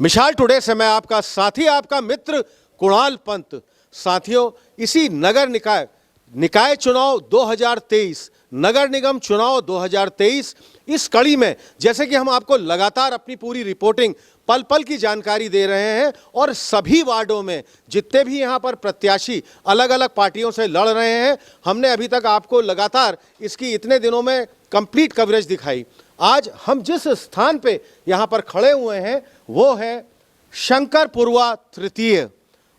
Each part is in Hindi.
मिसाल टुडे से मैं आपका साथी, आपका मित्र कुणाल पंत। साथियों, इसी निकाय चुनाव 2023, नगर निगम चुनाव 2023, इस कड़ी में जैसे कि हम आपको लगातार अपनी पूरी रिपोर्टिंग पल पल की जानकारी दे रहे हैं और सभी वार्डों में जितने भी यहाँ पर प्रत्याशी अलग अलग पार्टियों से लड़ रहे हैं, हमने अभी तक आपको लगातार इसकी इतने दिनों में कंप्लीट कवरेज दिखाई। आज हम जिस स्थान पे यहाँ पर खड़े हुए हैं वो है शंकरपुरवा तृतीय,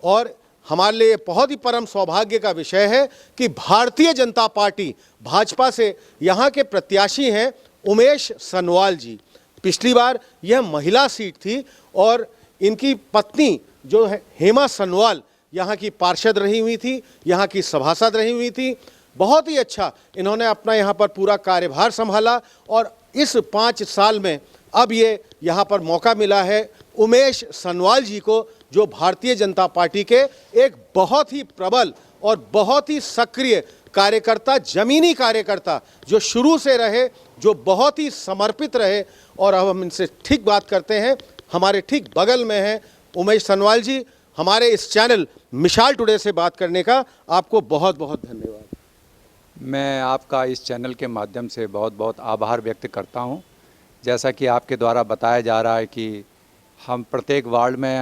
और हमारे लिए बहुत ही परम सौभाग्य का विषय है कि भारतीय जनता पार्टी भाजपा से यहाँ के प्रत्याशी हैं उमेश सनवाल जी। पिछली बार यह महिला सीट थी और इनकी पत्नी जो है हेमा सनवाल यहाँ की पार्षद रही हुई थी, यहाँ की सभासद रही हुई थी। बहुत ही अच्छा इन्होंने अपना यहाँ पर पूरा कार्यभार संभाला और इस 5 साल में अब ये यहाँ पर मौका मिला है उमेश सनवाल जी को, जो भारतीय जनता पार्टी के एक बहुत ही प्रबल और बहुत ही सक्रिय कार्यकर्ता, जमीनी कार्यकर्ता जो शुरू से रहे, जो बहुत ही समर्पित रहे। और अब हम इनसे ठीक बात करते हैं। हमारे ठीक बगल में हैं उमेश सनवाल जी। हमारे इस चैनल मिसाल टुडे से बात करने का आपको बहुत बहुत धन्यवाद। मैं आपका इस चैनल के माध्यम से बहुत बहुत आभार व्यक्त करता हूं। जैसा कि आपके द्वारा बताया जा रहा है कि हम प्रत्येक वार्ड में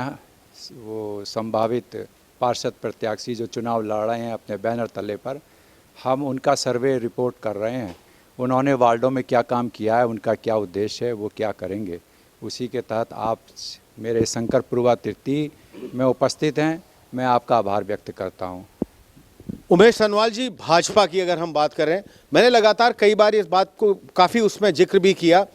वो संभावित पार्षद प्रत्याशी जो चुनाव लड़ रहे हैं अपने बैनर तले पर, हम उनका सर्वे रिपोर्ट कर रहे हैं। उन्होंने वार्डों में क्या काम किया है, उनका क्या उद्देश्य है, वो क्या करेंगे, उसी के तहत आप मेरे शंकरपुरवा तृतीय में उपस्थित हैं। मैं आपका आभार व्यक्त करता हूं। उमेश सनवाल जी, भाजपा की अगर हम बात करें, मैंने लगातार कई बार इस बात को काफ़ी उसमें जिक्र भी किया,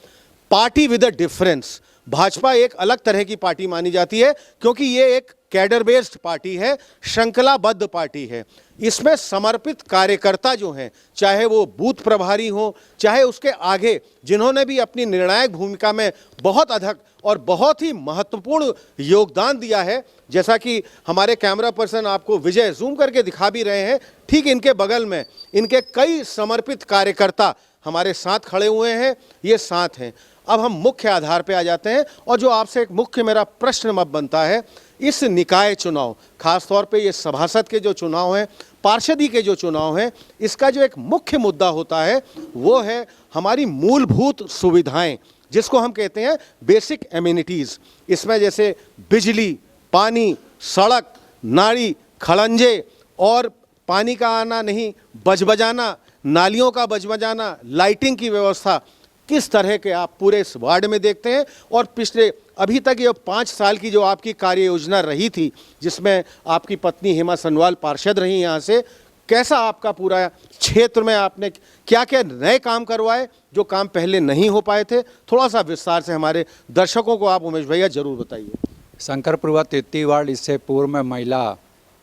party with a difference. Bhajpa एक अलग तरह की पार्टी मानी जाती है क्योंकि ये एक कैडर बेस्ड पार्टी है, श्रृंखलाबद्ध पार्टी है। इसमें समर्पित कार्यकर्ता जो हैं, चाहे वो बूथ प्रभारी हो, चाहे उसके आगे जिन्होंने भी अपनी निर्णायक भूमिका में बहुत अधिक और बहुत ही महत्वपूर्ण योगदान दिया है, जैसा कि हमारे कैमरा पर्सन आपको विजय जूम करके दिखा भी रहे हैं, ठीक इनके बगल में इनके कई समर्पित कार्यकर्ता हमारे साथ खड़े हुए हैं, ये साथ हैं। अब हम मुख्य आधार पे आ जाते हैं और जो आपसे एक मुख्य मेरा प्रश्न अब बनता है, इस निकाय चुनाव, खास तौर पे ये सभासद के जो चुनाव हैं, पार्षदी के जो चुनाव हैं, इसका जो एक मुख्य मुद्दा होता है वो है हमारी मूलभूत सुविधाएं, जिसको हम कहते हैं बेसिक एमिनिटीज़। इसमें जैसे बिजली, पानी, सड़क, नाली, खड़ंजे और पानी का आना नहीं, बजबजाना, नालियों का बजबजाना, लाइटिंग की व्यवस्था, किस तरह के आप पूरे इस वार्ड में देखते हैं। और पिछले अभी तक ये 5 साल की जो आपकी कार्य योजना रही थी, जिसमें आपकी पत्नी हेमा सनवाल पार्षद रही यहाँ से, कैसा आपका पूरा क्षेत्र में आपने क्या क्या नए काम करवाए जो काम पहले नहीं हो पाए थे? थोड़ा सा विस्तार से हमारे दर्शकों को आप उमेश भैया जरूर बताइए। शंकरपुरवा तृतीय वार्ड, इससे पूर्व में महिला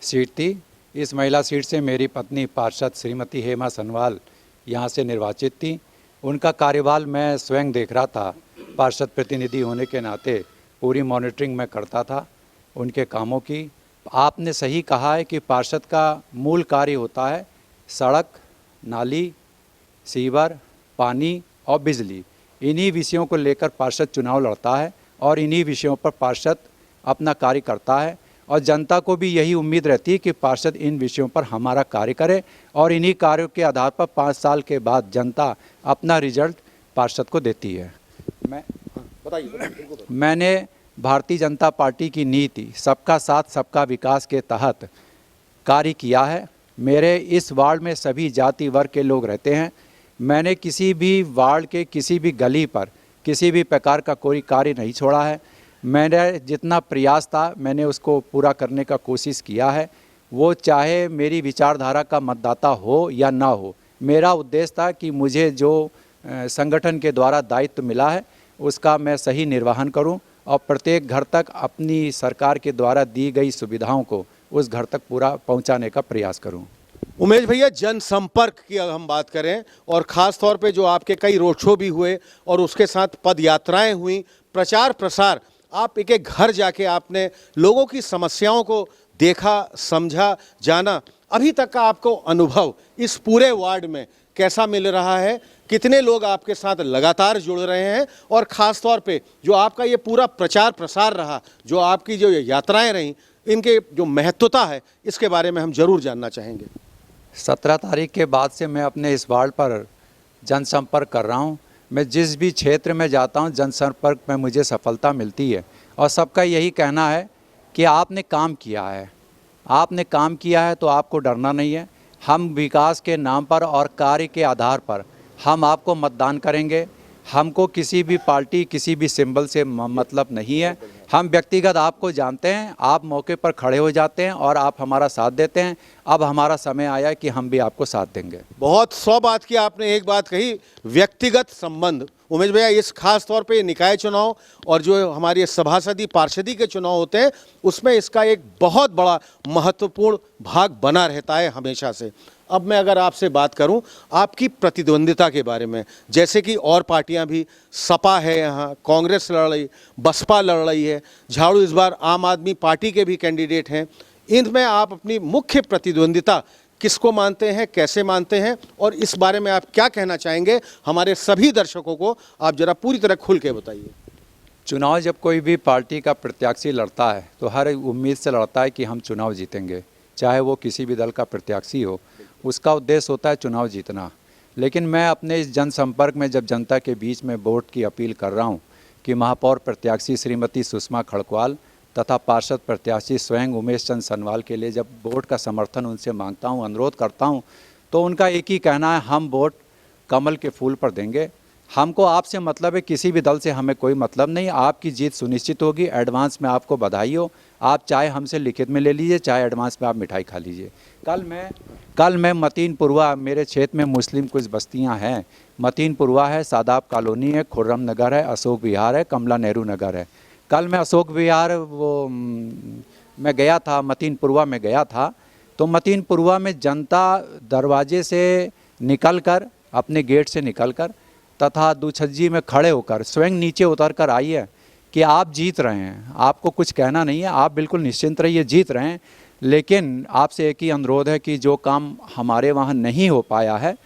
सीट थी। इस महिला सीट से मेरी पत्नी पार्षद श्रीमती हेमा सनवाल यहाँ से निर्वाचित थी। उनका कार्यकाल मैं स्वयं देख रहा था, पार्षद प्रतिनिधि होने के नाते पूरी मॉनिटरिंग मैं करता था उनके कामों की। आपने सही कहा है कि पार्षद का मूल कार्य होता है सड़क, नाली, सीवर, पानी और बिजली। इन्हीं विषयों को लेकर पार्षद चुनाव लड़ता है और इन्हीं विषयों पर पार्षद अपना कार्य करता है और जनता को भी यही उम्मीद रहती है कि पार्षद इन विषयों पर हमारा कार्य करे और इन्हीं कार्यों के आधार पर 5 साल के बाद जनता अपना रिजल्ट पार्षद को देती है। मैंने भारतीय जनता पार्टी की नीति सबका साथ सबका विकास के तहत कार्य किया है। मेरे इस वार्ड में सभी जाति वर्ग के लोग रहते हैं। मैंने किसी भी वार्ड के किसी भी गली पर किसी भी प्रकार का कोई कार्य नहीं छोड़ा है। मैंने जितना प्रयास था मैंने उसको पूरा करने का कोशिश किया है। वो चाहे मेरी विचारधारा का मतदाता हो या ना हो, मेरा उद्देश्य था कि मुझे जो संगठन के द्वारा दायित्व मिला है उसका मैं सही निर्वहन करूं और प्रत्येक घर तक अपनी सरकार के द्वारा दी गई सुविधाओं को उस घर तक पूरा पहुंचाने का प्रयास करूं। उमेश भैया, जनसंपर्क की अगर हम बात करें और ख़ास तौर पे जो आपके कई रोड शो भी हुए और उसके साथ पद यात्राएँ हुई, प्रचार प्रसार, आप एक एक घर जाके आपने लोगों की समस्याओं को देखा, समझा, जाना, अभी तक का आपको अनुभव इस पूरे वार्ड में कैसा मिल रहा है, कितने लोग आपके साथ लगातार जुड़ रहे हैं, और ख़ास तौर पे जो आपका ये पूरा प्रचार प्रसार रहा, जो आपकी जो ये यात्राएं रहीं, इनके जो महत्वता है, इसके बारे में हम जरूर जानना चाहेंगे। 17 तारीख के बाद से मैं अपने इस वार्ड पर जनसंपर्क कर रहा हूँ। मैं जिस भी क्षेत्र में जाता हूँ जनसंपर्क में मुझे सफलता मिलती है, और सबका यही कहना है कि आपने काम किया है, आपने काम किया है तो आपको डरना नहीं है। हम विकास के नाम पर और कार्य के आधार पर हम आपको मतदान करेंगे। हमको किसी भी पार्टी, किसी भी सिंबल से मतलब नहीं है। हम व्यक्तिगत आपको जानते हैं, आप मौके पर खड़े हो जाते हैं और आप हमारा साथ देते हैं। अब हमारा समय आया है कि हम भी आपको साथ देंगे। बहुत 100 बात की आपने, एक बात कही, व्यक्तिगत संबंध। उमेश भैया, इस खास तौर पे निकाय चुनाव और जो हमारे सभासदी पार्षदी के चुनाव होते हैं, उसमें इसका एक बहुत बड़ा महत्वपूर्ण भाग बना रहता है हमेशा से। अब मैं अगर आपसे बात करूं आपकी प्रतिद्वंदिता के बारे में, जैसे कि और पार्टियां भी, सपा है यहाँ, कांग्रेस लड़ रही, बसपा लड़ रही है, झाड़ू इस बार आम आदमी पार्टी के भी कैंडिडेट हैं, इनमें आप अपनी मुख्य प्रतिद्वंदिता किसको मानते हैं, कैसे मानते हैं, और इस बारे में आप क्या कहना चाहेंगे हमारे सभी दर्शकों को? आप जरा पूरी तरह खुल के बताइए। चुनाव जब कोई भी पार्टी का प्रत्याशी लड़ता है तो हर उम्मीद से लड़ता है कि हम चुनाव जीतेंगे, चाहे वो किसी भी दल का प्रत्याशी हो, उसका उद्देश्य होता है चुनाव जीतना। लेकिन मैं अपने इस जनसंपर्क में जब जनता के बीच में वोट की अपील कर रहा हूँ कि महापौर प्रत्याशी श्रीमती सुषमा खड़कवाल तथा पार्षद प्रत्याशी स्वयं उमेश चंद सनवाल के लिए जब वोट का समर्थन उनसे मांगता हूँ, अनुरोध करता हूँ, तो उनका एक ही कहना है, हम वोट कमल के फूल पर देंगे। हमको आपसे मतलब है, किसी भी दल से हमें कोई मतलब नहीं। आपकी जीत सुनिश्चित होगी। एडवांस में आपको बधाई हो। आप चाहे हमसे लिखित में ले लीजिए, चाहे एडवांस में आप मिठाई खा लीजिए। कल मैं मतीनपुरवा, मेरे क्षेत्र में मुस्लिम कुछ बस्तियां हैं, मतीनपुरवा है, सादाब कॉलोनी है, खुर्रम नगर है, अशोक विहार है, कमला नेहरू नगर है। कल मैं अशोक विहार मैं गया था, मतीनपुरवा में गया था, तो मतीनपुरवा में जनता दरवाजे से निकलकर, अपने गेट से निकलकर तथा दुछज्जी में खड़े होकर स्वयं नीचे उतर कर आई है कि आप जीत रहे हैं, आपको कुछ कहना नहीं है, आप बिल्कुल निश्चिंत रहिए, जीत रहे हैं। लेकिन आपसे एक ही अनुरोध है कि जो काम हमारे वहाँ नहीं हो पाया है,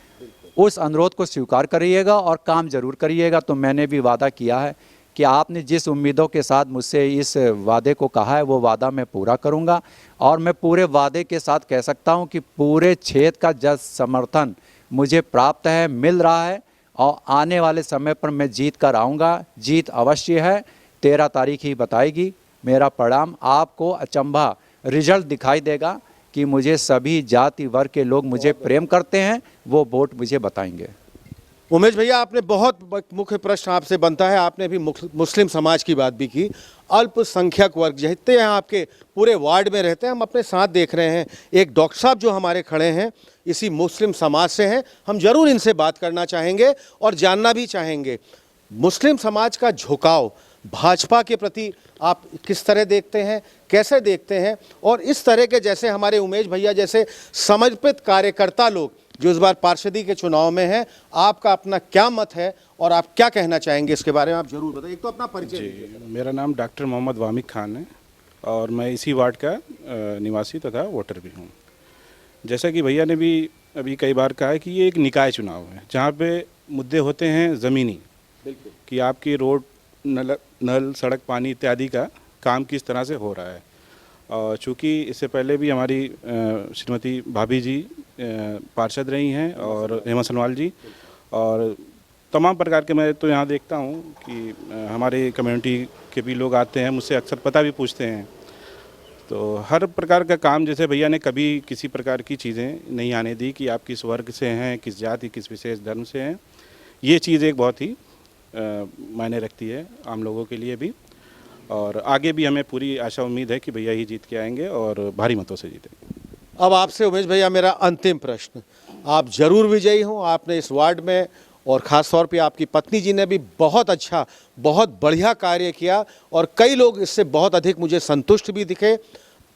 उस अनुरोध को स्वीकार करिएगा और काम जरूर करिएगा। तो मैंने भी वादा किया है कि आपने जिस उम्मीदों के साथ मुझसे इस वादे को कहा है, वो वादा मैं पूरा करूंगा। और मैं पूरे वादे के साथ कह सकता हूं कि पूरे क्षेत्र का जन समर्थन मुझे प्राप्त है, मिल रहा है, और आने वाले समय पर मैं जीत कर आऊँगा। जीत अवश्य है, 13 तारीख ही बताएगी मेरा परिणाम। आपको अचंभा रिजल्ट दिखाई देगा कि मुझे सभी जाति वर्ग के लोग मुझे प्रेम करते हैं, वो वोट मुझे बताएंगे। उमेश भैया, आपने बहुत मुख्य प्रश्न आपसे बनता है, आपने भी मुस्लिम समाज की बात भी की। अल्पसंख्यक वर्ग जितने यहाँ आपके पूरे वार्ड में रहते हैं, हम अपने साथ देख रहे हैं, एक डॉक्टर साहब जो हमारे खड़े हैं इसी मुस्लिम समाज से हैं। हम जरूर इनसे बात करना चाहेंगे और जानना भी चाहेंगे मुस्लिम समाज का झुकाव भाजपा के प्रति आप किस तरह देखते हैं, कैसे देखते हैं, और इस तरह के जैसे हमारे उमेश भैया जैसे समर्पित कार्यकर्ता लोग जो इस बार पार्षदी के चुनाव में हैं, आपका अपना क्या मत है और आप क्या कहना चाहेंगे इसके बारे में? आप जरूर बताइए। एक तो अपना परिचय दीजिए। मेरा नाम डॉक्टर मोहम्मद वामिक खान है और मैं इसी वार्ड का निवासी तथा वोटर भी हूँ। जैसा कि भैया ने भी अभी कई बार कहा है कि ये एक निकाय चुनाव है, जहाँ पे मुद्दे होते हैं ज़मीनी, कि आपकी रोड, नल, सड़क, पानी इत्यादि का काम किस तरह से हो रहा है। और चूँकि इससे पहले भी हमारी श्रीमती भाभी जी पार्षद रही हैं और हेमा सनवाल जी, और तमाम प्रकार के, मैं तो यहाँ देखता हूँ कि हमारे कम्युनिटी के भी लोग आते हैं, मुझसे अक्सर पता भी पूछते हैं। तो हर प्रकार का काम, जैसे भैया ने कभी किसी प्रकार की चीज़ें नहीं आने दी कि आप किस वर्ग से हैं, किस जाति, किस विशेष धर्म से हैं। ये चीज़ एक बहुत ही मायने रखती है आम लोगों के लिए भी, और आगे भी हमें पूरी आशा उम्मीद है कि भैया ही जीत के आएंगे और भारी मतों से जीतेंगे। अब आपसे उमेश भैया मेरा अंतिम प्रश्न, आप जरूर विजयी हों। आपने इस वार्ड में और ख़ास तौर पे आपकी पत्नी जी ने भी बहुत अच्छा, बहुत बढ़िया कार्य किया और कई लोग इससे बहुत अधिक मुझे संतुष्ट भी दिखे।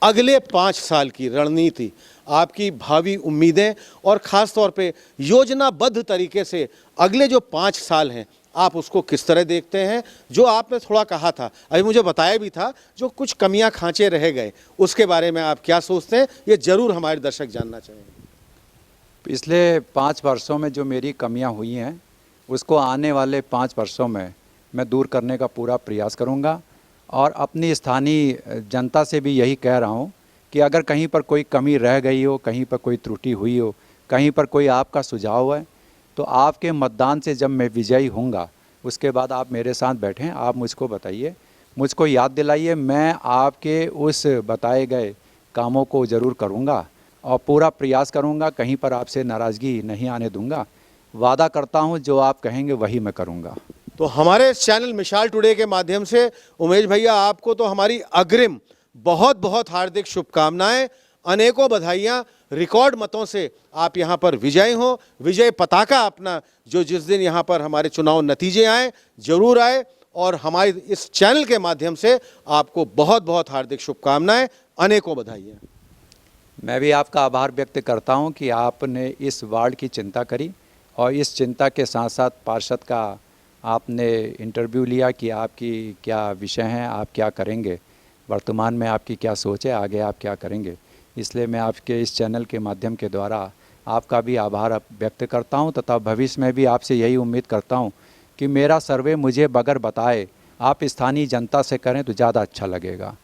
अगले 5 साल की रणनीति, आपकी भावी उम्मीदें और ख़ास तौर पे योजनाबद्ध तरीके से अगले जो 5 साल हैं, आप उसको किस तरह देखते हैं? जो आपने थोड़ा कहा था, अभी मुझे बताया भी था, जो कुछ कमियां खांचे रह गए, उसके बारे में आप क्या सोचते हैं? ये जरूर हमारे दर्शक जानना चाहेंगे। पिछले 5 वर्षों में जो मेरी कमियां हुई हैं उसको आने वाले 5 वर्षों में मैं दूर करने का पूरा प्रयास करूंगा। और अपनी स्थानीय जनता से भी यही कह रहा हूं कि अगर कहीं पर कोई कमी रह गई हो, कहीं पर कोई त्रुटि हुई हो, कहीं पर कोई आपका सुझाव है, तो आपके मतदान से जब मैं विजयी होऊंगा उसके बाद आप मेरे साथ बैठें, आप मुझको बताइए, मुझको याद दिलाइए, मैं आपके उस बताए गए कामों को ज़रूर करूंगा और पूरा प्रयास करूंगा, कहीं पर आपसे नाराज़गी नहीं आने दूंगा। वादा करता हूं जो आप कहेंगे वही मैं करूंगा। तो हमारे इस चैनल मिसाल टुडे के माध्यम से उमेश भैया आपको तो हमारी अग्रिम बहुत बहुत हार्दिक शुभकामनाएं, अनेकों बधाइयां। रिकॉर्ड मतों से आप यहां पर विजयी हो, विजय पताका अपना जो जिस दिन यहां पर हमारे चुनाव नतीजे आए जरूर आए। और हमारे इस चैनल के माध्यम से आपको बहुत बहुत हार्दिक शुभकामनाएं, अनेकों बधाइयां। मैं भी आपका आभार व्यक्त करता हूं कि आपने इस वार्ड की चिंता करी और इस चिंता के साथ साथ पार्षद का आपने इंटरव्यू लिया कि आपकी क्या विषय हैं, आप क्या करेंगे, वर्तमान में आपकी क्या सोच है, आगे आप क्या करेंगे। इसलिए मैं आपके इस चैनल के माध्यम के द्वारा आपका भी आभार व्यक्त करता हूं तथा भविष्य में भी आपसे यही उम्मीद करता हूं कि मेरा सर्वे मुझे बगैर बताए आप स्थानीय जनता से करें तो ज़्यादा अच्छा लगेगा।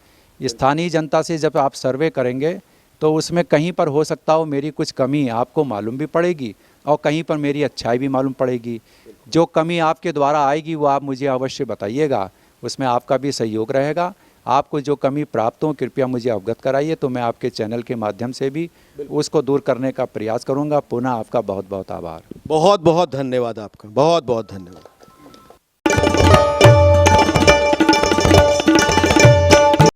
स्थानीय जनता से जब आप सर्वे करेंगे तो उसमें कहीं पर हो सकता हो मेरी कुछ कमी आपको मालूम भी पड़ेगी और कहीं पर मेरी अच्छाई भी मालूम पड़ेगी। जो कमी आपके द्वारा आएगी वो आप मुझे अवश्य बताइएगा, उसमें आपका भी सहयोग रहेगा। आपको जो कमी प्राप्त हो कृपया मुझे अवगत कराइए, तो मैं आपके चैनल के माध्यम से भी उसको दूर करने का प्रयास करूंगा। पुनः आपका बहुत बहुत आभार। बहुत बहुत धन्यवाद आपका, बहुत बहुत धन्यवाद।